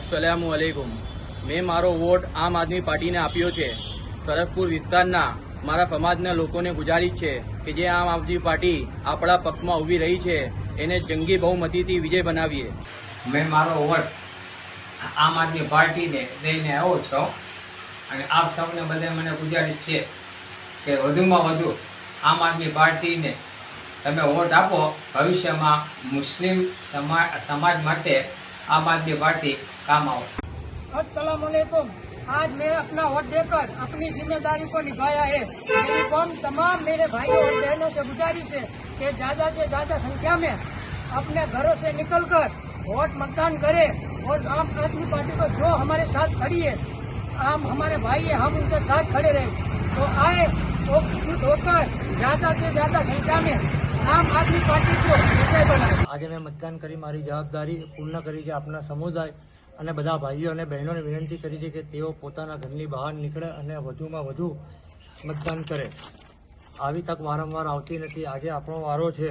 સલામુ અલૈકુમ। મેં મારો વોટ આમ આદમી પાર્ટીને આપ્યો છે। સરસપુર વિસ્તારના મારા સમાજના લોકોને ગુજારિશ છે કે જે આમ આદમી પાર્ટી આપણા પક્ષમાં ઊભી રહી છે એને જંગી બહુમતીથી વિજય બનાવીએ। મેં મારો વોટ આમ આદમી પાર્ટીને દઈને આવ્યો છું અને આપ સૌને બધે મને ગુજારિશ છે કે વધુમાં વધુ આમ આદમી પાર્ટીને તમે વોટ આપો। ભવિષ્યમાં મુસ્લિમ समाज માટે आम आदमी पार्टी काम आओ। अस्सलाम वालेकुम। आज मैं अपना वोट देकर अपनी जिम्मेदारी को निभाया है। मेरी कौम तमाम मेरे भाइयों और बहनों से गुजारिश है कि ज़्यादा से ज़्यादा संख्या में अपने घरों से निकलकर वोट मतदान करें और आम आदमी पार्टी को जो हमारे साथ खड़ी है, हम हमारे भाई है, हम उनके साथ खड़े रहे तो आए वो एकजुट होकर ज़्यादा से ज़्यादा संख्या में आम आदमी पार्टी को विजय बनाए। आज मैं मतदान કરી મારી જવાબદારી પૂર્ણ કરી છે। આપના સમુદાય અને બધા ભાઈઓ અને બહેનોને વિનંતી કરી છે કે તેઓ પોતાના ઘરની બહાર નીકળે અને વધુમાં વધુ મતદાન કરે। આવી તક વારંવાર આવતી નથી। આજે આપણો વારો છે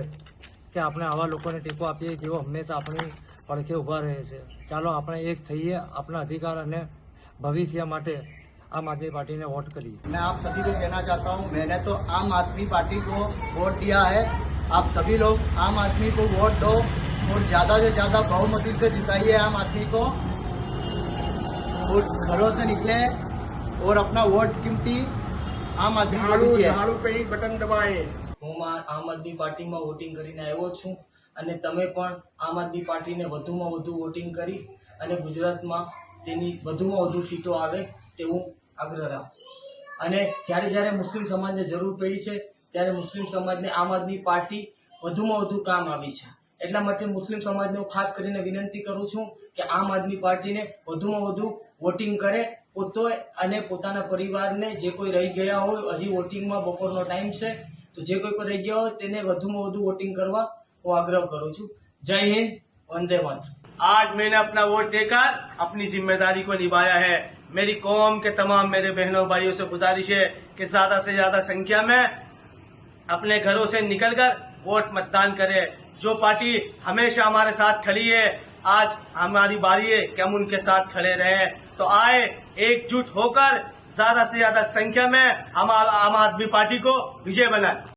કે આપણે આવા લોકોને ટેકો આપીએ જેઓ હંમેશા આપણી પડખે ઊભા રહે છે। ચાલો આપણે એક થઈએ, આપણા અધિકાર અને ભવિષ્ય માટે आम आदमी पार्टी ने वोट करी। मैं आप सभी को कहना चाहता हूं, मैंने तो आम आदमी पार्टी को वोट दिया है। आप सभी लोग आम आदमी को वोट दो और ज़्यादा से ज़्यादा बहुमती से जिताइए आम आदमी को और घरों से निकले और अपना वोट कीमती आम आदमी पे ही बटन दबाए। હું આમ આદમી પાર્ટીમાં વોટિંગ કરીને આવ્યો છું અને તમે પણ આમ આદમી પાર્ટીને વધુમાં વધુ વોટિંગ કરી અને ગુજરાતમાં તેની વધુમાં વધુ સીટો આવે તેવું આગ્રહ રાખો। અને જ્યારે જ્યારે મુસ્લિમ સમાજને જરૂર પડી છે ત્યારે મુસ્લિમ સમાજને આમ આદમી પાર્ટી વધુમાં વધુ કામ આવી છે। એટલા માટે મુસ્લિમ સમાજને હું ખાસ કરીને વિનંતી કરું છું કે આમ આદમી પાર્ટીને વધુમાં વધુ વોટિંગ કરે પોતે અને પોતાના પરિવારને। જે કોઈ રહી ગયા હોય, હજી વોટિંગમાં બપોરનો ટાઈમ છે તો જે કોઈ પણ રહી ગયા હોય તેને વધુમાં વધુ વોટિંગ કરવા હું આગ્રહ કરું છું। જય હિન્દ, વંदे मातरम। आज मैंने अपना वोट देकर अपनी जिम्मेदारी को निभाया है। मेरी कौम के तमाम मेरे बहनों भाइयों से गुजारिश है कि ज्यादा से ज्यादा संख्या में अपने घरों से निकलकर वोट मतदान करें। जो पार्टी हमेशा हमारे साथ खड़ी है, आज हमारी बारी है कि हम उनके साथ खड़े रहें। तो आए एकजुट होकर ज्यादा से ज्यादा संख्या में हम आम आदमी पार्टी को विजय बनाए।